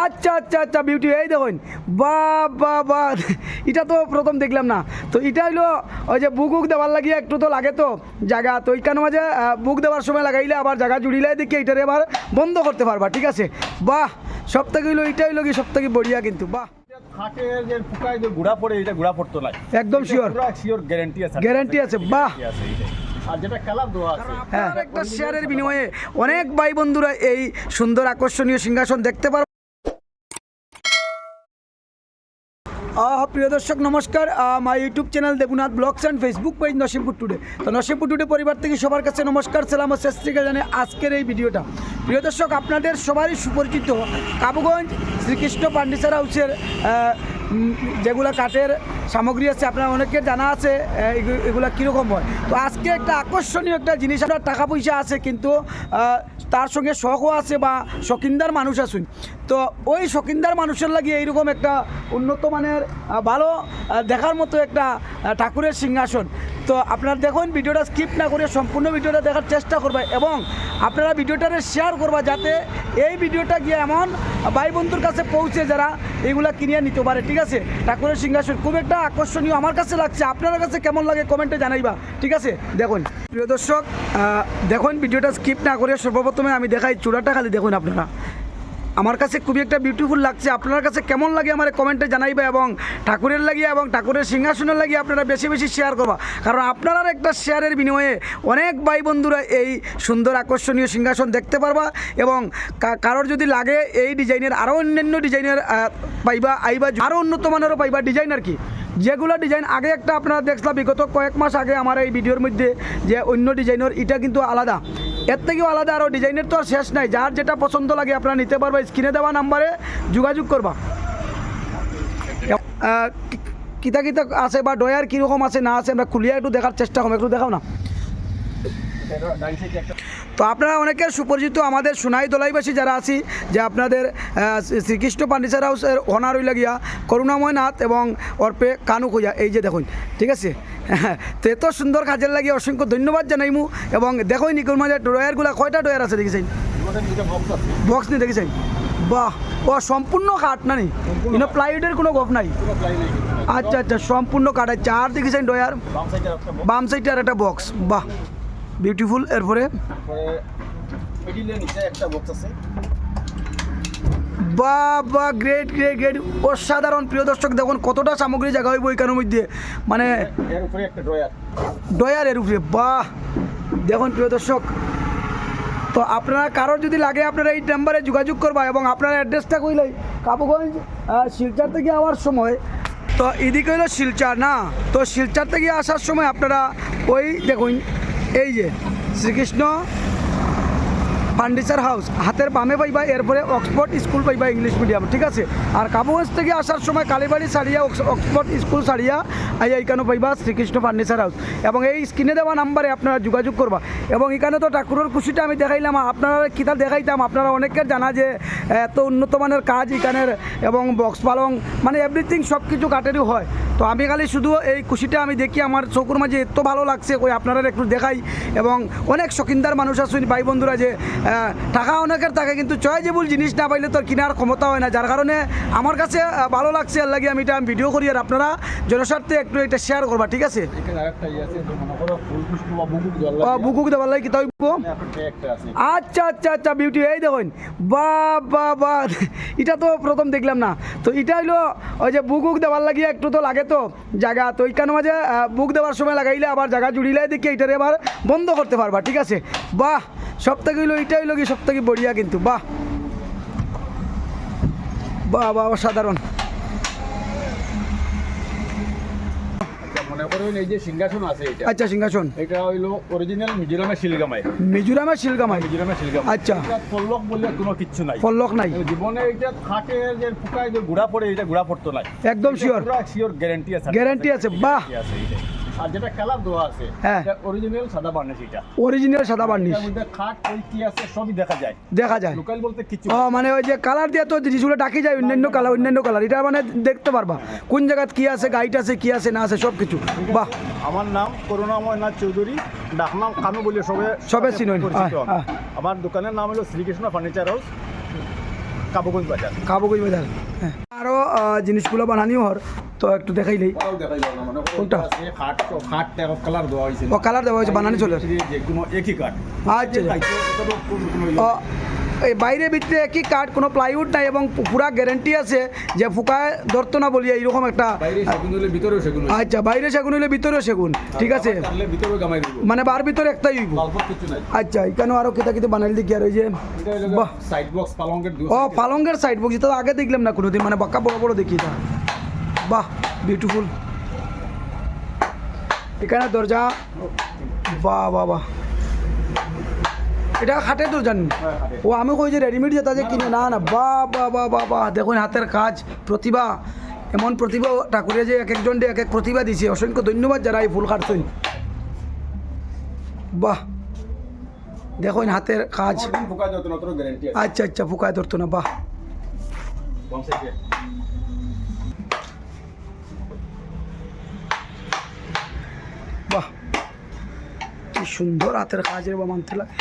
আচ্ছা আচ্ছা আচ্ছা বিউটি এই দেখুন বাহ বাহ বাহ এটা তো প্রথম দেখলাম না তো এটা হইলো ওই যে বুক দেওয়ার লাগিয়ে একটু তো লাগে তো জায়গা তো এইখানে মাঝে বুক দেওয়ার সময় লাগাইলে আবার জায়গা জুড়িলে দেখি এটারে আবার বন্ধ করতে পারবা ঠিক আছে বাহ সব থেকে হইলো এইটাই হইলো কি সব থেকে বড়িয়া কিন্তু বাহ একদম গ্যারান্টি আছে বাহ একটা শেয়ারের বিনিময়ে অনেক ভাই বন্ধুরা এই সুন্দর আকর্ষণীয় সিংহাসন দেখতে পারবে। প্রিয় দর্শক নমস্কার, my YouTube channel Debnath blogs and Facebook page Nasimpur today. তো নসিমপুর টুডে পরিবার থেকে সবার কাছে নমস্কার, সালাম ও শ্রেষ্ঠীকে জানে আজকের এই ভিডিওটা। প্রিয় দর্শক আপনাদের সবারই সুপরিচিত কাবুগঞ্জ শ্রীকৃষ্ণ ফার্নিচার হাউসের যেগুলা কাঠের সামগ্রী আছে আপনারা অনেকের জানা আছে এগুলা কীরকম হয়। তো আজকে একটা আকর্ষণীয় একটা জিনিস, আপনার টাকা পয়সা আছে কিন্তু তার সঙ্গে শখও আছে বা শৌখিনদার মানুষ আছেন, তো ওই শৌখিনদার মানুষের লাগিয়ে এইরকম একটা উন্নত মানের ভালো দেখার মতো একটা ঠাকুরের সিংহাসন। তো আপনারা দেখুন, ভিডিওটা স্কিপ না করে সম্পূর্ণ ভিডিওটা দেখার চেষ্টা করবেন এবং আপনারা ভিডিওটারে শেয়ার করবা যাতে এই ভিডিওটা গিয়ে এমন ভাই বন্ধুর কাছে পৌঁছে যারা এইগুলা কিনিয়ে নিতে পারে। ঠিক আছে, ঠাকুরের সিংহাসন খুব একটা আকর্ষণীয় আমার কাছে লাগছে, আপনার কাছে কেমন লাগে কমেন্টে জানাইবা। ঠিক আছে, দেখুন প্রিয় দর্শক দেখুন ভিডিওটা স্কিপ না করে সর্বপ্রথমে আমি দেখাই চূড়াটা খালি দেখুন। আপনারা আমার কাছে খুবই একটা বিউটিফুল লাগছে, আপনার কাছে কেমন লাগে আমার কমেন্টে জানাইবা এবং ঠাকুরের লাগিয়ে এবং ঠাকুরের সিংহাসনের লাগিয়ে আপনারা বেশি বেশি শেয়ার করবা, কারণ আপনারা একটা শেয়ারের বিনিময়ে অনেক ভাই বন্ধুরা এই সুন্দর আকর্ষণীয় সিংহাসন দেখতে পারবা এবং কারোর যদি লাগে এই ডিজাইনের আরও অন্যান্য ডিজাইনের পাইবা আইবা, আরও উন্নত মানেরও পাইবা ডিজাইন আর কি। যেগুলো ডিজাইন আগে একটা আপনারা দেখলাম বিগত কয়েক মাস আগে আমার এই ভিডিওর মধ্যে যে অন্য ডিজাইনের, এটা কিন্তু আলাদা, এর থেকেও আলাদা আরও ডিজাইনের তো আর শেষ নাই। যার যেটা পছন্দ লাগে আপনারা নিতে পারবা, স্ক্রিনে দেওয়া নাম্বারে যোগাযোগ করবা। কিতা কিতা আছে বা ডয়ার কীরকম আছে না আছে আমরা খুলিয়ে একটু দেখার চেষ্টা করবো, একটু দেখাও না। তো আপনারা অনেকের সুপরিচিত আমাদের সোনাই দলাইবাসী যারা আছি যে আপনাদের শ্রীকৃষ্ণ ফার্নিচার হাউসের ওনার হইলা গিয়া করুণাময় নাথ এবং অর্পে কানু কইয়া, এই যে দেখুন ঠিক আছে। তো এত সুন্দর কাজের লাগিয়ে অসংখ্য ধন্যবাদ জানাইমু এবং দেখুন নিকুর মাঝে ড্রয়ারগুলা কয়টা ড্রয়ার আছে দেখেছেন, বক্স নিয়ে দেখেছেন বাহ ও সম্পূর্ণ কাঠ না নি, কিন্তু প্লাইউডের কোনো গপ নাই। আচ্ছা আচ্ছা সম্পূর্ণ কাঠ আছে, আর দেখেছেন ড্রয়ার বাম সাইডে আর একটা বক্স, বাহ বিউটিফুল। এরপরে বাহ বাহ গ্রেট গ্রেট গ্রেট অসাধারণ। প্রিয় দর্শক দেখুন কতটা সামগ্রী জায়গা হইব এখানের মধ্যে, মানে ডয়ার এর উপরে বাহ দেখুন প্রিয় দর্শক। তো আপনারা কারোর যদি লাগে আপনারা এই নাম্বারে যোগাযোগ করবা এবং আপনার অ্যাড্রেসটা কইলেই কাবুগঞ্জ শিলচর থেকে আসার সময়, তো এদিকে হইলো শিলচর না, তো শিলচর থেকে আসার সময় আপনারা ওই দেখুন এই যে শ্রীকৃষ্ণ ফার্নিচার হাউস হাতের বামে পাইবা, এরপরে অক্সফোর্ড স্কুল পাইবা ইংলিশ মিডিয়াম। ঠিক আছে, আর কাবুগঞ্জ থেকে আসার সময় কালীবাড়ি ছাড়িয়া অক্সফোর্ড স্কুল ছাড়িয়া আইয়া এখানে পাইবা শ্রীকৃষ্ণ ফার্নিচার হাউস এবং এই স্ক্রিনে দেওয়া নাম্বারে আপনারা যোগাযোগ করবা। এবং এখানে তো ঠাকুরের খুশিটা আমি দেখাইলাম, আপনারা কিতা দেখাইতাম, আপনারা অনেকের জানা যে এত উন্নত মানের কাজ এখানের এবং বক্স পালং মানে এভরিথিং সব কিছু কাঠেরই হয়। তো আমি খালি শুধু এই খুশিটা আমি দেখি আমার চোখের মাঝে এত ভালো লাগছে, ওই আপনারা একটু দেখাই। এবং অনেক শৌখিনদার মানুষ আছেন ভাই বন্ধুরা যে টাকা অনেকের থাকে কিন্তু চয়েজেবল জিনিস না পাইলে তো কেনার ক্ষমতা হয় না, যার কারণে আমার কাছে ভালো লাগছে, এর লাগে আমি এটা ভিডিও করি আর আপনারা জনস্বার্থে একটু এটা শেয়ার করবা। ঠিক আছে, বুকুক দেওয়ার লাগে কিতা হইব। আচ্ছা আচ্ছা আচ্ছা বিউটি এই দেখুন বাহ বাহ বাহ এটা তো প্রথম দেখলাম না, তো এটা হইলো ওই যে বুকুক দেওয়ার লাগিয়ে একটু তো লাগে তো জায়গা, তো এইখানে মাঝে বুক দেওয়ার সময় লাগাইলে আবার জায়গা জুড়িলে দেখি এটারে আবার বন্ধ করতে পারবা। ঠিক আছে, বাহ সব থেকে হইলো এইটা হইলো কি সব থেকে বড়িয়া কিন্তু বাহ বাহ বাহ অসাধারণ। এই যে সিংহাসন আছে এটা, আচ্ছা সিংহাসন এটা হইলো অরিজিনাল মিজোরামের শিলগামাই, মিজোরামের শিলগামাই। আচ্ছা ফলক বললে কোনো কিচ্ছু নাই, ফলক নাই জীবনে এটা থাকে যে পোকায় যে গুড়া পড়ে, এটা গুড়া পড়তো নাই, একদম শিওর শিওর গ্যারান্টি আছে, গ্যারান্টি আছে বাহ। আর যেটা কালার দেওয়া আছে হ্যাঁ অরিজিনাল সাদা বার্নিশ, এটা অরিজিনাল সাদা বার্নিশ, এর মধ্যে খাট ওই কি আছে সবই দেখা যায়, লোকাল বলতে কিছু মানে ওই যে কালার দিয়ে তো জিনিসগুলো ডাকি যায় অন্যান্য কালার এটা মানে দেখতে পারবা কোন জায়গায় কি আছে, গাইড আছে কি আছে না আছে সব কিছু। বাহ আমার নাম করুণাময় নাথ চৌধুরী, ডাকনাম কানু বলে সবে চিনেন। আমার দোকানের নাম হলো শ্রীকৃষ্ণ ফার্নিচার হাউস। কাবুগঞ্জ বাজার। কাবুগঞ্জ বাজার। হ্যাঁ, আরও জিনিসগুলো বানানিও হর, তো একটু দেখাইলেই। ওরাও দেখাইলো না, মানে কোনটা? আছে খাট, তো খাট টাইপ কালার দেওয়া হয়েছে। ও কালার দেওয়া হয়েছে, বানানি চলে। যে কোনো একই কাঠ। আচ্ছা খাইতে ওটারও কোনো ইয়ে ও এই বাইরে ভিতরে একই কাঠ, কোনো প্লাইউড নাই এবং পুরা গ্যারেন্টি আছে যে ফুকায় ধরতো না বলিয়া এইরকম একটা। বাইরে সেগুন হলে ভিতরেও সেগুন হইছে। আচ্ছা, বাইরে সেগুন হইলে ভিতরেও সেগুন, ঠিক আছে, তাহলে ভিতরেও গামাই দিব। মানে বার ভিতরে একটাই হইব। লালপট কিছু নাই। আচ্ছা, এখানেও আরও কেতা কেতে বানাইল দেখি আর ওই যে এটা হলো বাহ, সাইড বক্স পালঙ্কের দুই ও পালঙ্গের সাইড বক্স, এটা তো আগে দেখলাম না কোনোদিন, মানে বাক্কা বড় বড় দেখি এটা। বাহ, বিউটিফুল। এখানে দরজা, বাহ বাহ বাহ, এটা খাটের দরজা নি? ও আমি কই যে রেডিমেড যেটা যে কিনে, না না, বাহ বাহ বাহ বাহ বাহ, দেখুন হাতের কাজ, প্রতিভা, এমন প্রতিভা ঠাকুরে যে এক একজন এক এক প্রতিভা দিছে। অসংখ্য ধন্যবাদ যারা এই ফুল কাটছেন। বাহ, দেখুন হাতের কাজ। ফুকা যত নতুন গ্যারান্টি আছে। আচ্ছা আচ্ছা, ফুকায় ধরতো না, বাহ বাম সাইডে বাহ, কি সুন্দর হাতের কাজ রে, বা মানতে লাগে।